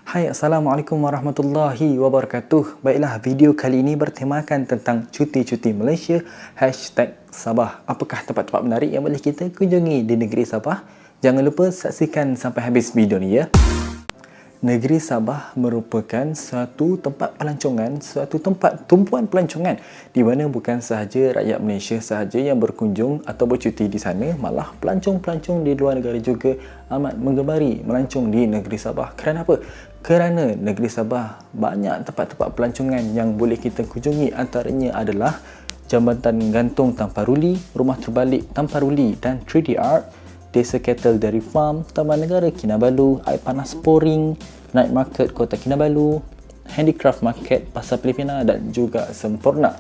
Hai, Assalamualaikum warahmatullahi wabarakatuh. Baiklah, video kali ini bertemakan tentang cuti-cuti Malaysia #Sabah. Apakah tempat-tempat menarik yang boleh kita kunjungi di negeri Sabah? Jangan lupa saksikan sampai habis video ni ya. Negeri Sabah merupakan suatu tempat pelancongan, suatu tempat tumpuan pelancongan di mana bukan sahaja rakyat Malaysia sahaja yang berkunjung atau bercuti di sana, malah pelancong-pelancong di luar negara juga amat menggemari melancong di negeri Sabah. Kerana apa? Kerana negeri Sabah banyak tempat-tempat pelancongan yang boleh kita kunjungi, antaranya adalah Jambatan Gantung Tamparuli, Rumah Terbalik Tamparuli dan 3D Art, Desa Kettle Dairy Farm, Taman Negara Kinabalu, Air Panas Poring, Night Market Kota Kinabalu, Handicraft Market Pasar Filipina dan juga Semporna.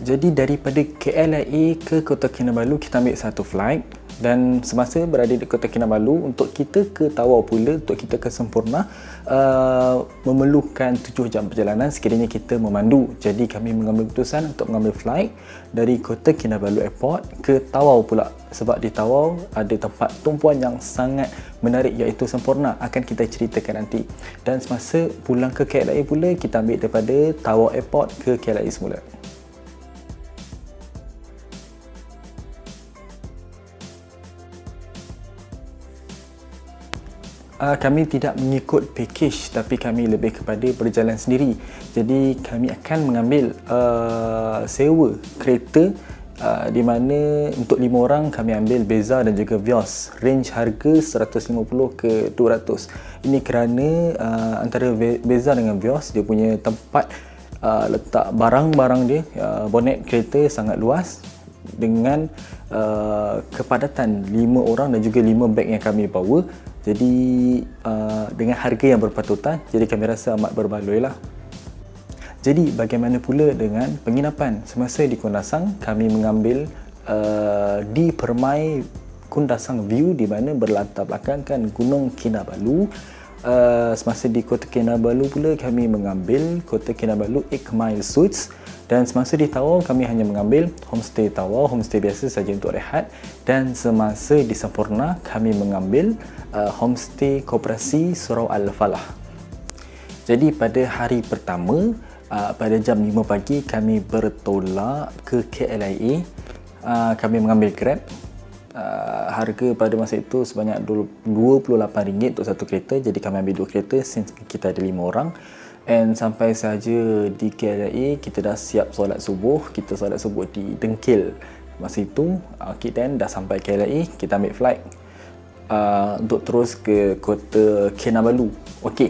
Jadi daripada KLIA ke Kota Kinabalu kita ambil satu flight, dan semasa berada di Kota Kinabalu untuk kita ke Tawau pula, untuk kita ke Semporna memerlukan 7 jam perjalanan sekiranya kita memandu. Jadi kami mengambil keputusan untuk mengambil flight dari Kota Kinabalu Airport ke Tawau pula, sebab di Tawau ada tempat tumpuan yang sangat menarik iaitu Semporna, akan kita ceritakan nanti. Dan semasa pulang ke KLIA pula kita ambil daripada Tawau Airport ke KLIA semula. Kami tidak mengikut package, tapi kami lebih kepada berjalan sendiri. Jadi kami akan mengambil sewa kereta di mana untuk 5 orang kami ambil Beza dan juga Vios. Range harga 150 ke 200. Ini kerana antara Beza dengan Vios, dia punya tempat letak barang-barang dia, bonet kereta sangat luas dengan kepadatan 5 orang dan juga 5 beg yang kami bawa. Jadi dengan harga yang berpatutan, jadi kami rasa amat berbaloi lah. Jadi bagaimana pula dengan penginapan? Semasa di Kundasang, kami mengambil di Permai Kundasang View di mana berlatar belakangkan Gunung Kinabalu. Semasa di Kota Kinabalu pula kami mengambil Kota Kinabalu 8 Mile Suites. Dan semasa di Tawau kami hanya mengambil homestay Tawau, homestay biasa saja untuk rehat. Dan semasa di Semporna kami mengambil homestay Koperasi Surau Al-Falah. Jadi pada hari pertama pada jam 5 pagi kami bertolak ke KLIA. Kami mengambil Grab. Harga pada masa itu sebanyak RM28 untuk satu kereta. Jadi kami ambil 2 kereta since kita ada 5 orang. And sampai sahaja di KLIA kita dah siap solat subuh. Kita solat subuh di Dengkil masa itu. Okay, then dah sampai KLIA, kita ambil flight untuk terus ke Kota Kinabalu. Okey,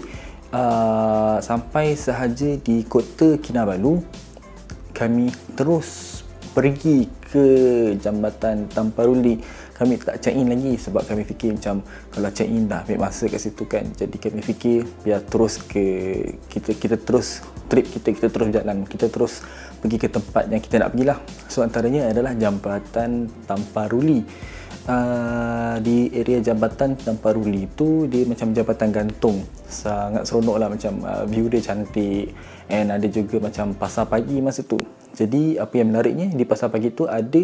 sampai sahaja di Kota Kinabalu kami terus pergi ke Jambatan Tamparuli. Kami tak check in lagi sebab kami fikir macam kalau check in dah ambil masa kat situ kan. Jadi kami fikir biar terus ke kita terus trip kita terus jalan, kita terus pergi ke tempat yang kita nak pergilah. So antaranya adalah Jambatan Tamparuli. Di area Jambatan Tamparuli tu dia macam jambatan gantung, sangat seronok lah, macam view dia cantik, and ada juga macam pasar pagi masa tu. Jadi apa yang menariknya di pasar pagi tu ada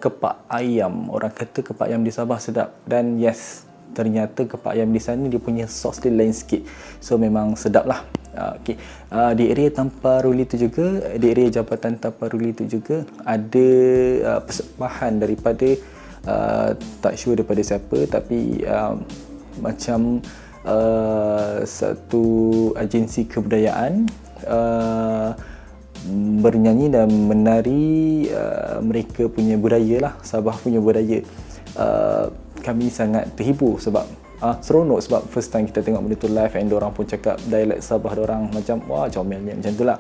kepak ayam. Orang kata kepak ayam di Sabah sedap, dan yes, ternyata kepak ayam di sana dia punya sos dia lain sikit, so memang sedap lah. Okay. Di area Tamparuli tu juga, di area Jambatan Tamparuli tu juga ada persembahan daripada tak sure daripada siapa, tapi macam satu agensi kebudayaan bernyanyi dan menari mereka punya budaya lah, Sabah punya budaya. Kami sangat terhibur sebab seronok, sebab first time kita tengok benda tu live, and diorang pun cakap dialek Sabah diorang macam wah comelnya macam tu lah.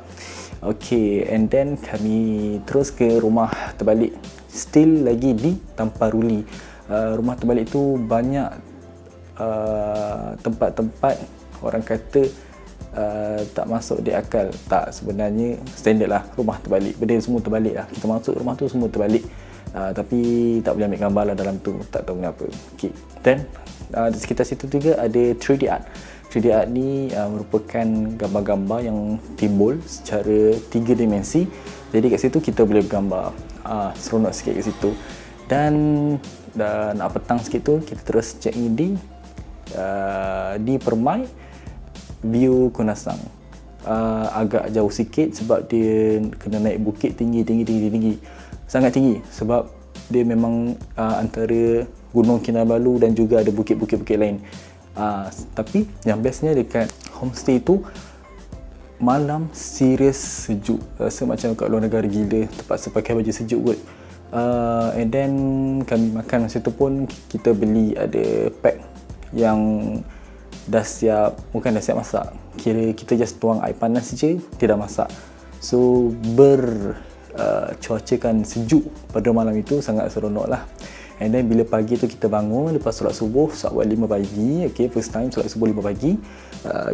Okay, and then kami terus ke Rumah Terbalik, still lagi di Tamparuli. Rumah Terbalik tu banyak tempat-tempat orang kata tak masuk di akal. Tak, sebenarnya standard lah rumah terbalik, benda semua terbalik lah. Kita masuk rumah tu semua terbalik. Tapi tak boleh ambil gambar lah dalam tu, tak tahu kenapa. Okay. Then di sekitar situ juga ada 3D Art. 3D Art ni merupakan gambar-gambar yang timbul secara 3 dimensi. Jadi kat situ kita boleh bergambar. Seronok sikit kat situ. Dan nak petang sikit tu kita terus check in di di Permai view Kundasang. Agak jauh sikit sebab dia kena naik bukit tinggi, sangat tinggi sebab dia memang antara Gunung Kinabalu dan juga ada bukit-bukit lain. Tapi yang bestnya dekat homestay tu, malam serius sejuk, rasa macam kat luar negara gila, terpaksa pakai baju sejuk kot. And then kami makan masa tu pun kita beli ada pack yang dah siap, bukan dah siap masak, kira kita just tuang air panas je, dia dah masak. So cuaca kan sejuk pada malam itu, sangat seronok lah. And then bila pagi tu kita bangun lepas solat subuh, solat 5 pagi, okay, first time solat subuh 5 pagi,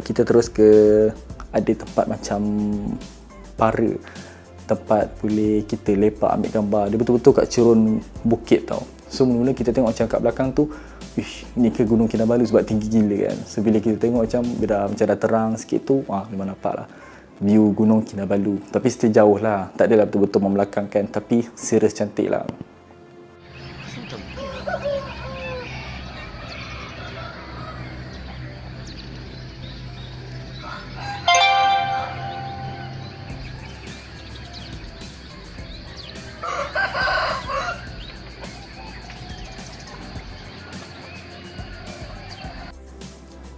kita terus ke ada tempat macam para, tempat boleh kita lepak ambil gambar. Dia betul-betul kat cerun bukit tau. So mula-mula kita tengok macam kat belakang tu, ni ke Gunung Kinabalu sebab tinggi gila kan. So bila kita tengok macam dah terang sikit tu, memang nampak lah view Gunung Kinabalu. Tapi still jauh lah, tak adalah betul-betul membelakangkan, tapi serius cantik lah.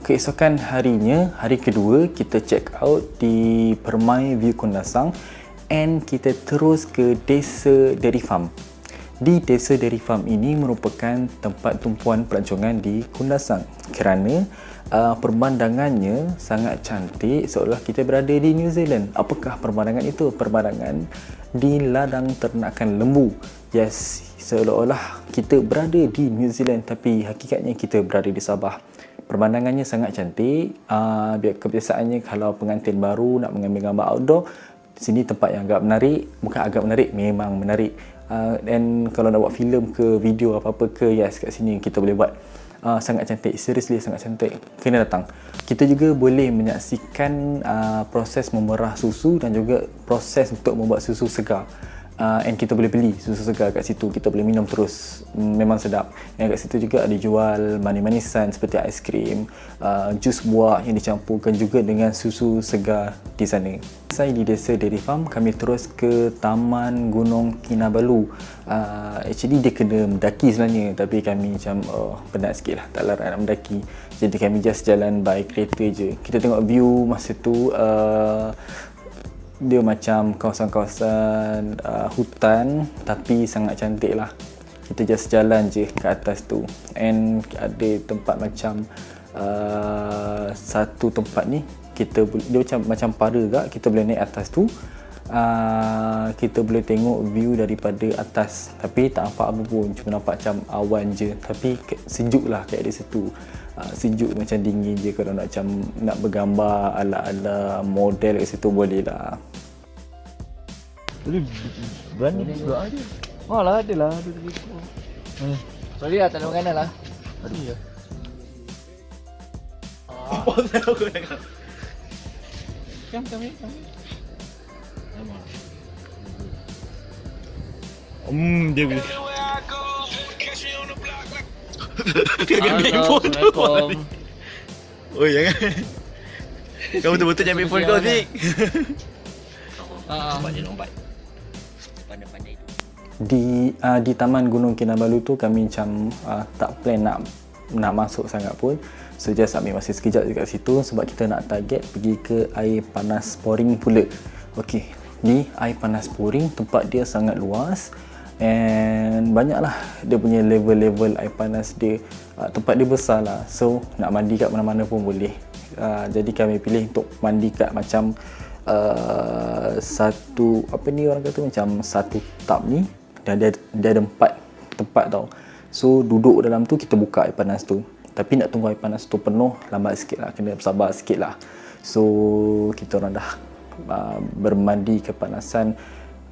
Keesokan harinya, hari kedua, kita check out di Permai View Kundasang and kita terus ke Desa Dairy Farm. Di Desa Dairy Farm ini merupakan tempat tumpuan pelancongan di Kundasang kerana pemandangannya sangat cantik, seolah kita berada di New Zealand. Apakah pemandangan itu? Pemandangan di ladang ternakan lembu. Yes, seolah-olah kita berada di New Zealand tapi hakikatnya kita berada di Sabah. Pemandangannya sangat cantik. Biar kebiasaannya kalau pengantin baru nak mengambil gambar outdoor, sini tempat yang agak menarik. Bukan agak menarik, memang menarik. Dan kalau nak buat filem ke video apa-apa ke, yes, kat sini kita boleh buat. Sangat cantik, seriously sangat cantik, kena datang. Kita juga boleh menyaksikan proses memerah susu dan juga proses untuk membuat susu segar. And kita boleh beli susu segar kat situ, kita boleh minum terus, memang sedap. Dan kat situ juga ada jual manis-manisan seperti aiskrim, jus buah yang dicampurkan juga dengan susu segar di sana. Selesai di Desa Dairy Farm, kami terus ke Taman Gunung Kinabalu. Actually dia kena mendaki sebenarnya, tapi kami macam penat sikit lah, tak larat nak mendaki. Jadi kami just jalan by kereta je. Kita tengok view masa tu, dia macam kawasan-kawasan hutan tapi sangat cantik lah. Kita just jalan je ke atas tu, and ada tempat macam satu tempat ni dia macam para gak, kita boleh naik atas tu. Kita boleh tengok view daripada atas, tapi tak nampak apa pun, cuma nampak macam awan je, tapi sejuk lah kat di situ. Sejuk macam dingin je. Kalau nak macam nak bergambar ala-ala model kat situ boleh lah. Berani pula dia. Lah ada lah. Sorry lah, tak ada makanan lah. Aduh ya. Apa saya aku nak kata? Kami. Dia bila dia ambil handphone tu. Oh jangan. Kau betul-betul ambil handphone kau, Zik. Lompat. Pandai-pandai itu. Di Taman Gunung Kinabalu tu kami macam tak plan nak masuk sangat pun. So just ambil masa sekejap dekat situ sebab kita nak target pergi ke air panas pouring pula. Okey, ni air panas pouring, tempat dia sangat luas. And banyaklah dia punya level-level air panas dia. Tempat dia besar lah, so nak mandi kat mana-mana pun boleh. Jadi kami pilih untuk mandi kat macam satu, apa ni orang kata, macam satu tub ni, dan dia ada 4 tempat tau. So duduk dalam tu, kita buka air panas tu, tapi nak tunggu air panas tu penuh lambat sikit lah, kena bersabar sikit lah. So kita orang dah bermandi kepanasan,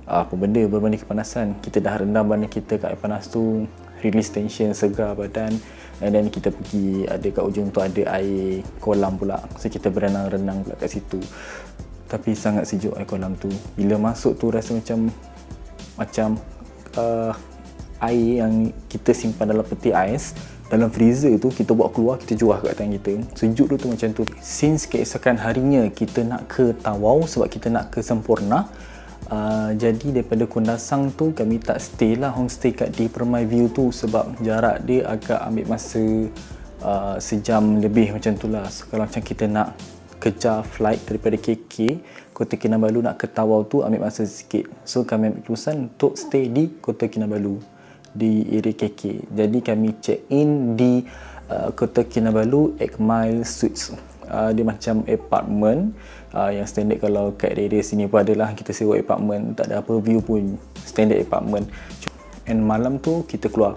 apa benda bermandi kepanasan, kita dah rendam badan kita kat air panas tu, release tension, segar badan. And then kita pergi, ada kat ujung tu ada air kolam pula, so kita berenang-renang pula kat situ. Tapi sangat sejuk air kolam tu. Bila masuk tu rasa macam air yang kita simpan dalam peti ais, dalam freezer tu, kita bawa keluar, kita jual kat tangan kita. Sejuk tu macam tu. Since keesokan harinya kita nak ke Tawau sebab kita nak ke Sempurna, jadi daripada Kundasang tu kami tak stay lah homestay kat di Permai View tu sebab jarak dia agak ambil masa sejam lebih macam tu lah. So, kalau macam kita nak kejar flight daripada KK, Kota Kinabalu nak ke Tawau tu ambil masa sikit. So kami ambil keputusan untuk stay di Kota Kinabalu, di area KK. Jadi kami check in di Kota Kinabalu 8 Mile Suites. Dia macam apartment yang standard. Kalau kat area sini pun adalah, kita sewa apartment, tak ada apa view pun, standard apartment. And malam tu kita keluar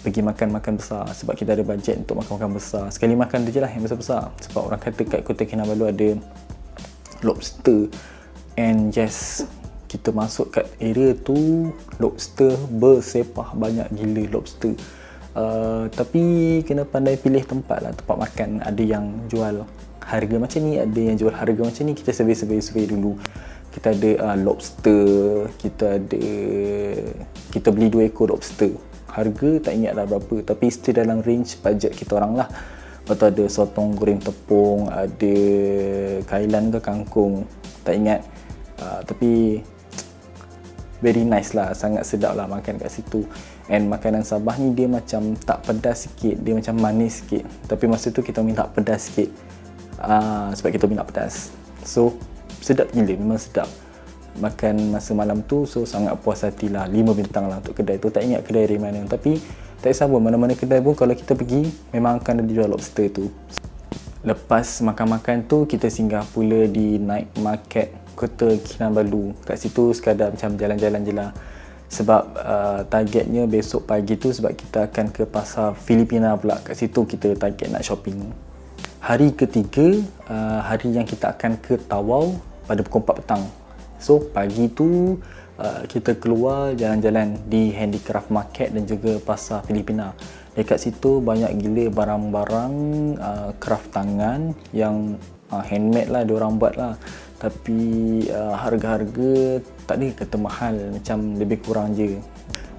pergi makan-makan besar sebab kita ada bajet untuk makan-makan besar. Sekali makan tu je lah yang besar-besar sebab orang kata kat Kota Kinabalu ada lobster. And yes, kita masuk kat area tu, lobster bersepah, banyak gila lobster. Tapi kena pandai pilih tempat lah, tempat makan. Ada yang jual harga macam ni, ada yang jual harga macam ni. Kita survey dulu. Kita ada lobster, kita beli 2 ekor lobster. Harga tak ingat lah berapa, tapi still dalam range bajet kita orang lah. Lepas tu ada sotong goreng tepung, ada kailan ke kangkung, tak ingat. Tapi very nice lah, sangat sedap lah makan kat situ. And makanan Sabah ni dia macam tak pedas sikit, dia macam manis sikit. Tapi masa tu kita minta pedas sikit, sebab kita minta pedas. So sedap gila, memang sedap makan masa malam tu. So sangat puas hati lah, 5 bintang lah untuk kedai tu. Tak ingat kedai dari mana, tapi tak kisah pun, mana-mana kedai pun kalau kita pergi memang akan ada jual lobster tu. Lepas makan-makan tu kita singgah pula di night market Kota Kinabalu. Kat situ sekadar macam jalan-jalan je lah sebab targetnya besok pagi tu, sebab kita akan ke pasar Filipina pula. Kat situ kita target nak shopping. Hari ketiga, hari yang kita akan ke Tawau pada pukul 4 petang. So pagi tu kita keluar jalan-jalan di handicraft market dan juga pasar Filipina. Dekat situ banyak gila barang-barang craft tangan yang handmade lah, diorang buat lah. Tapi harga-harga tak ada kata mahal, macam lebih kurang je.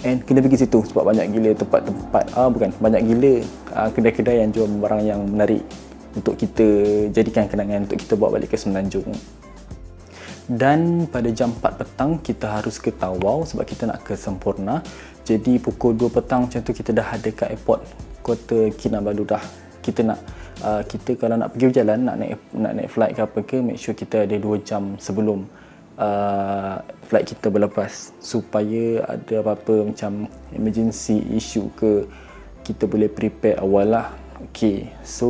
And kena pergi situ sebab banyak gila tempat-tempat, banyak gila kedai-kedai yang jual barang yang menarik untuk kita jadikan kenangan, untuk kita bawa balik ke Semenanjung. Dan pada jam 4 petang kita harus ke Tawau sebab kita nak ke Sempurna. Jadi pukul 2 petang macam tu kita dah ada kat airport Kota Kinabalu dah. Kita kalau nak pergi berjalan, nak naik flight ke apa ke, make sure kita ada 2 jam sebelum flight kita berlepas, supaya ada apa-apa macam emergency issue ke, kita boleh prepare awal lah. Okay, so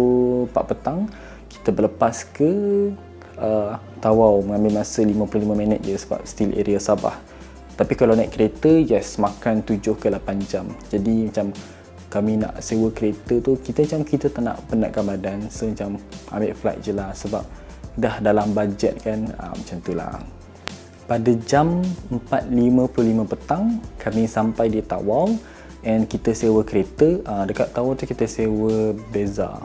4 petang kita berlepas ke Tawau, mengambil masa 55 minit je sebab still area Sabah. Tapi kalau naik kereta, yes, makan 7 ke 8 jam. Jadi macam kami nak sewa kereta tu, kita tak nak penatkan badan, so macam ambil flight je lah sebab dah dalam bajet kan, macam tu lah. Pada jam 4.55 petang kami sampai di Tawau and kita sewa kereta. Dekat Tawau tu kita sewa Beza.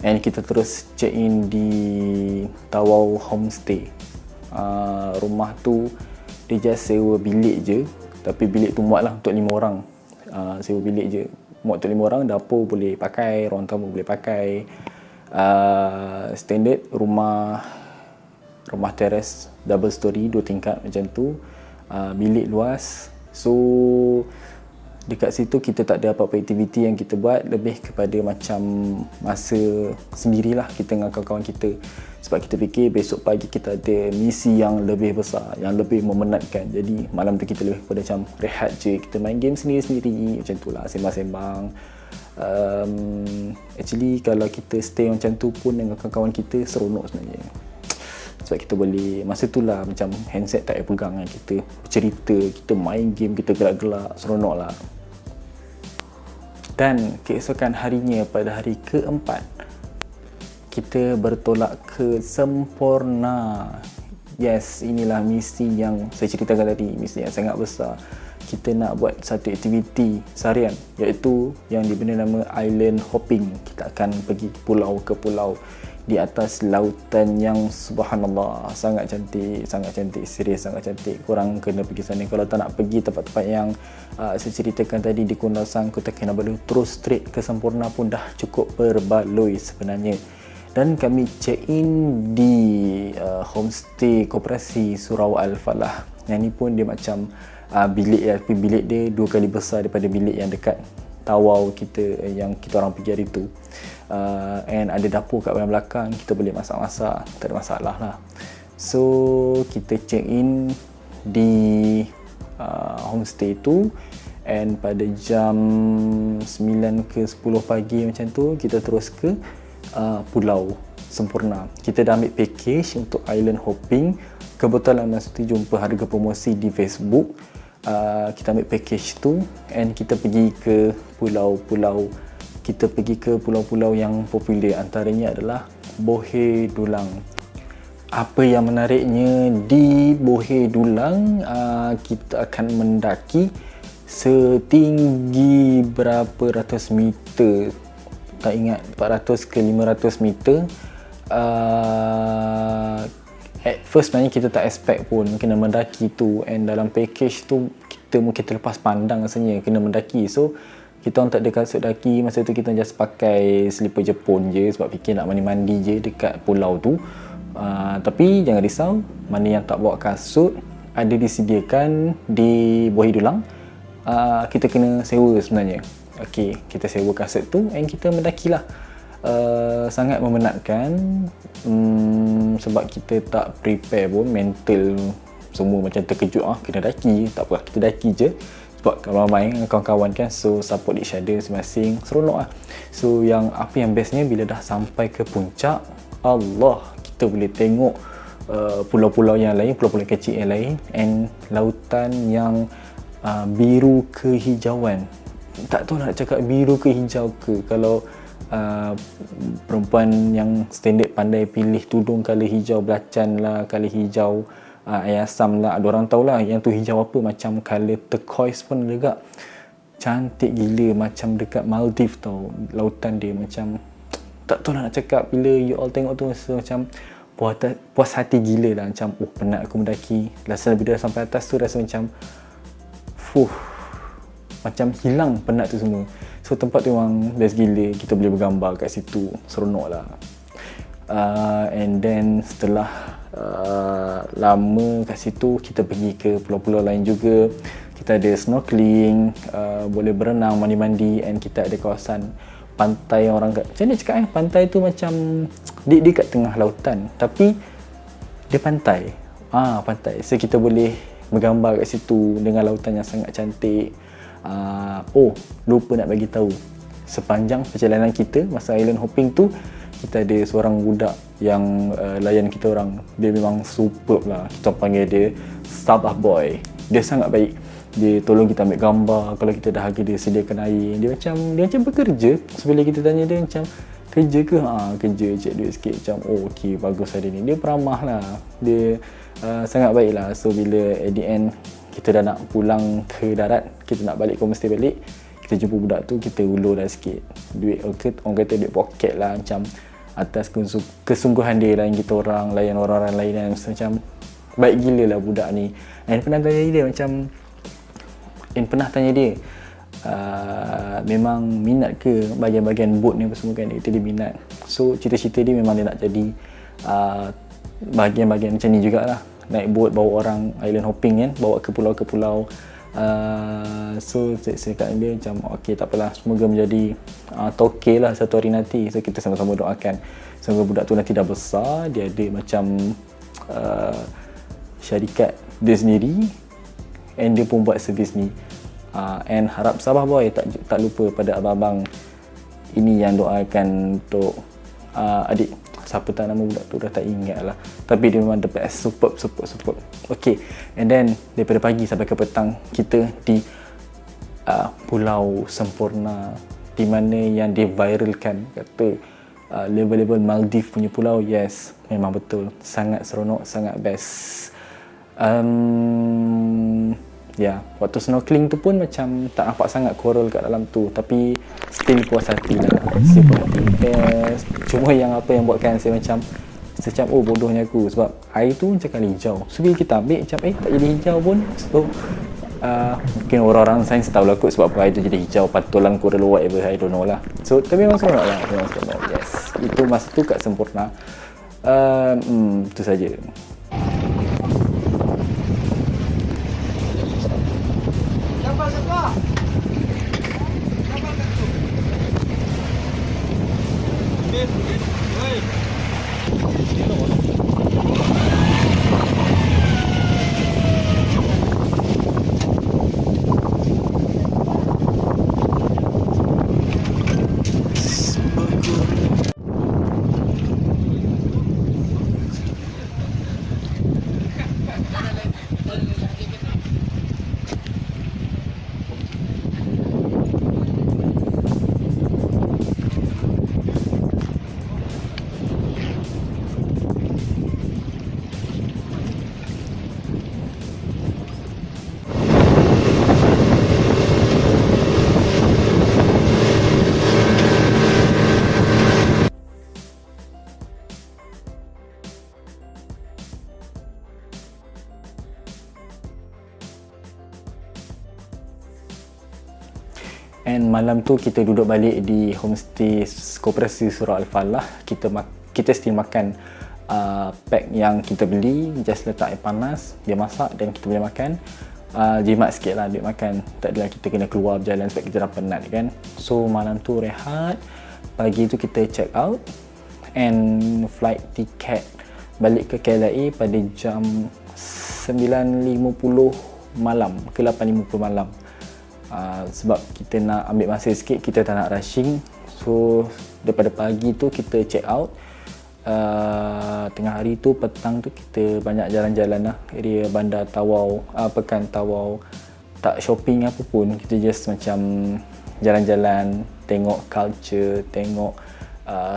And kita terus check in di Tawau Homestay. Rumah tu dia just sewa bilik je, tapi bilik tu muat lah untuk 5 orang. Sewa bilik je, muat untuk 5 orang. Dapur boleh pakai, ruang tamu boleh pakai. Standard rumah teres double story, 2 tingkat macam tu. Bilik luas. So dekat situ kita tak ada apa-apa aktiviti yang kita buat, lebih kepada macam masa sendirilah kita dengan kawan-kawan kita. Sebab kita fikir besok pagi kita ada misi yang lebih besar, yang lebih memenatkan. Jadi malam tu kita lebih pada macam rehat je, kita main game sendiri-sendiri macam tu lah, sembang-sembang. Actually kalau kita stay macam tu pun dengan kawan-kawan kita seronok sebenarnya. Sebab kita boleh, masa tu lah macam handset tak payah pegang kan, kita bercerita, kita main game, kita gelak-gelak, seronok lah. Dan keesokan harinya pada hari keempat, kita bertolak ke Sempurna. Yes, inilah misi yang saya ceritakan tadi, misi yang sangat besar. Kita nak buat satu aktiviti seharian, iaitu yang diberi nama island hopping. Kita akan pergi pulau ke pulau di atas lautan yang subhanallah sangat cantik, serius sangat cantik. Korang kena pergi sana. Kalau tak nak pergi tempat-tempat yang saya ceritakan tadi di Kundasang, Kota Kinabalu, terus straight ke Semporna pun dah cukup berbaloi sebenarnya. Dan kami check in di homestay Koperasi Surau Al-Falah. Yang ni pun dia macam bilik ya, tapi bilik dia 2 kali besar daripada bilik yang dekat Tawau kita yang kita orang pergi hari tu. And ada dapur kat belakang, kita boleh masak-masak, tak ada masalah lah. So kita check in di homestay tu, and pada jam 9 ke 10 pagi macam tu kita terus ke Pulau Semporna. Kita dah ambil package untuk island hopping. Kebetulan masa tu jumpa harga promosi di Facebook. Kita ambil package tu and kita pergi ke pulau-pulau. Kita pergi ke pulau-pulau yang popular, antaranya adalah Bohe Dulang. Apa yang menariknya di Bohe Dulang, kita akan mendaki setinggi berapa ratus meter, tak ingat, 400 ke 500 meter. At first sebenarnya kita tak expect pun kena mendaki tu, and dalam package tu kita mungkin terlepas pandang rasanya kena mendaki. So kita orang tak ada kasut daki, masa tu kita just pakai slipper Jepun je sebab fikir nak mandi-mandi je dekat pulau tu. Tapi jangan risau, mana yang tak bawa kasut ada disediakan di Bohe Dulang. Kita kena sewa sebenarnya. Okey, kita sewa kasut tu and kita mendakilah. Sangat memenatkan, sebab kita tak prepare pun, mental semua macam terkejut, kena daki, tak apa, kita daki je sebab kalau main dengan kawan-kawan kan, so support each other masing-masing, seronok lah. So yang bestnya bila dah sampai ke puncak, Allah, kita boleh tengok pulau-pulau yang lain, pulau-pulau kecil yang lain, and lautan yang biru kehijauan. Tak tahu nak cakap biru ke hijau ke. Kalau perempuan yang standard pandai pilih tudung colour hijau belacan lah, colour hijau air asam lah, ada orang tahulah yang tu hijau apa, macam colour turquoise pun juga cantik gila, macam dekat Maldives tau. Lautan dia macam tak tahu nak cakap. Bila you all tengok tu rasa macam puas hati gila lah, macam penat aku mendaki. Rasa bila dah sampai atas tu rasa macam macam hilang penat tu semua. So tempat tu memang best gila, kita boleh bergambar kat situ, seronok lah. And then setelah lama kat situ, kita pergi ke pulau-pulau lain juga. Kita ada snorkeling, boleh berenang, mandi-mandi, and kita ada kawasan pantai. Orang kat, macam mana cakap pantai tu macam dia kat tengah lautan tapi dia pantai. Pantai. So kita boleh bergambar kat situ dengan lautan yang sangat cantik. Lupa nak bagi tahu, sepanjang perjalanan kita masa island hopping tu, kita ada seorang budak yang layan kita orang. Dia memang superb lah. Kita panggil dia Sabah Boy. Dia sangat baik. Dia tolong kita ambil gambar. Kalau kita dah dia sediakan air. Dia macam bekerja. Sebelum kita tanya dia macam, kerja ke? Kerja, cek duit sikit. Macam okey, bagus hari ni. Dia peramah lah. Dia sangat baik lah. So bila at the end kita dah nak pulang ke darat, kita nak balik ke homestay balik, kita jumpa budak tu, kita ulur dah sikit duit, orang kata duit poket lah, macam atas kesungguhan dia layan kita orang, layan orang-orang lain, dan macam baik gila lah budak ni. And pernah tanya dia memang minat ke bahagian-bahagian boat ni apa semua kan. Dia minat. So cita-cita dia memang dia nak jadi bahagian-bahagian macam ni jugalah, naik boat, bawa orang island hopping kan, bawa ke pulau. So saya cakap dia macam okey, tak apalah, semoga menjadi toke lah satu hari nanti. So kita sama-sama doakan semoga budak tu nanti dah besar, dia ada macam syarikat dia sendiri, and dia pun buat servis ni. And harap Sabah Boy tak lupa pada abang-abang ini yang doakan untuk adik. Siapa tak nama budak tu dah tak ingat lah, tapi dia memang the best, superb. Okay, and then daripada pagi sampai ke petang kita di Pulau Semporna, di mana yang diviralkan kata level-level Maldives punya pulau, yes, memang betul, sangat seronok, sangat best. Waktu snorkeling tu pun macam tak nampak sangat coral kat dalam tu, tapi still puas hati lah, still puas hati, best. Cuma yang apa yang buatkan saya macam oh bodohnya aku, sebab air tu macam kali hijau, so bila kita ambil macam tak jadi hijau pun. So mungkin orang-orang sains tahu lah kot sebab apa air tu jadi hijau, patulan coral or whatever, I don't know lah. So tapi memang seronok lah, memang seronok, yes. Itu masa tu kat Sempurna. Itu saja. And malam tu kita duduk balik di homestay Koperasi Surau Al-Falah. Kita still makan pack yang kita beli, just letak air panas, dia masak dan kita boleh makan. Jimat sikit lah duit makan, tak adalah kita kena keluar berjalan sebab kita dah penat kan. So malam tu rehat, pagi tu kita check out and flight ticket balik ke KLIA pada jam 9.50 malam ke 8.50 malam. Sebab kita nak ambil masa sikit, kita tak nak rushing. So daripada pagi tu kita check out, tengah hari tu, petang tu kita banyak jalan-jalan lah area Bandar Tawau, Pekan Tawau. Tak shopping apa pun, kita just macam jalan-jalan, tengok culture, tengok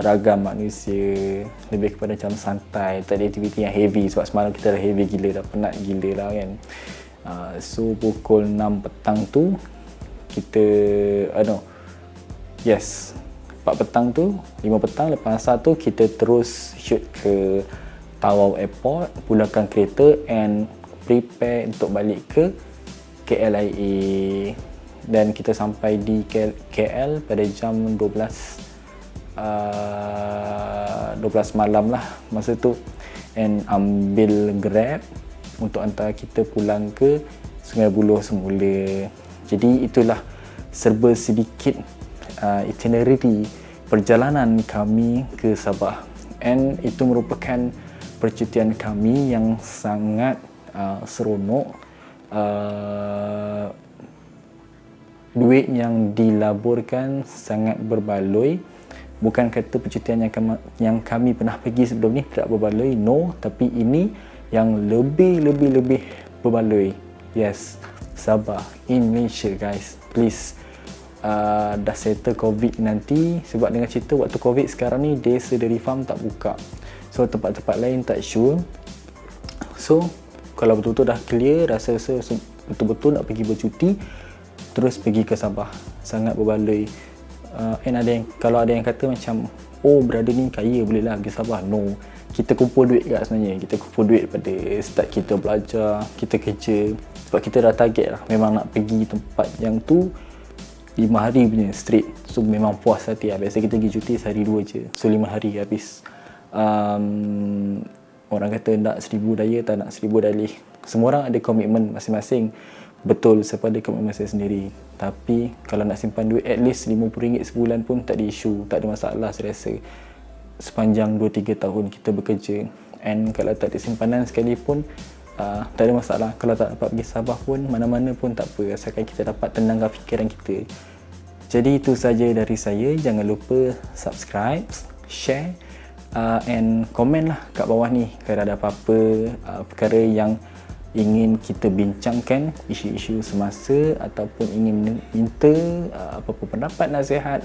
ragam manusia, lebih kepada macam santai, tak ada aktiviti yang heavy sebab semalam kita dah heavy gila, dah penat gila lah kan. So pukul 6 petang tu kita 4 petang tu, 5 petang lepas asar tu kita terus shoot ke Tawau Airport, pulangkan kereta and prepare untuk balik ke KLIA. Dan kita sampai di KL pada jam 12 malam lah masa tu, and ambil Grab untuk hantar kita pulang ke Sungai Buloh semula. Jadi itulah serba sedikit itinerary perjalanan kami ke Sabah, and itu merupakan percutian kami yang sangat seronok. Duit yang dilaburkan sangat berbaloi. Bukan kata percutian yang kami pernah pergi sebelum ni tidak berbaloi, no, tapi ini yang lebih berbaloi. Yes, Sabah in Malaysia guys, please. Dah settle COVID nanti, sebab dengan cerita waktu COVID sekarang ni desa dairy farm tak buka, so tempat-tempat lain tak sure. So kalau betul-betul dah clear, rasa betul-betul nak pergi bercuti, terus pergi ke Sabah, sangat berbaloi. And kalau ada yang kata macam, oh brother ni kaya boleh lah pergi Sabah, no, kita kumpul duit kat sebenarnya. Kita kumpul duit pada start kita belajar, kita kerja, sebab kita dah target lah memang nak pergi tempat yang tu 5 hari punya straight. So memang puas hati lah. Biasa kita pergi cuti sehari 2 je, so 5 hari habis. Orang kata nak 1000 daya, tak nak 1000 dalih. Semua orang ada komitmen masing-masing. Betul, siapa ada komitmen saya sendiri. Tapi kalau nak simpan duit at least RM50 sebulan pun tak ada isu, tak ada masalah saya rasa. Sepanjang 2-3 tahun kita bekerja, and kalau tak ada simpanan sekalipun tak ada masalah. Kalau tak dapat pergi Sabah pun, mana-mana pun tak apa, asalkan kita dapat tenangkan fikiran kita. Jadi itu saja dari saya. Jangan lupa subscribe, share and komen lah kat bawah ni kalau ada apa-apa perkara yang ingin kita bincangkan, isu-isu semasa, ataupun ingin minta apa-apa pendapat, nasihat,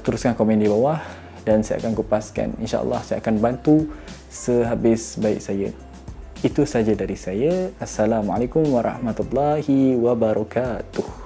teruskan komen di bawah. dan saya akan kupaskan. InsyaAllah saya akan bantu sehabis baik saya. Itu saja dari saya. Assalamualaikum warahmatullahi wabarakatuh.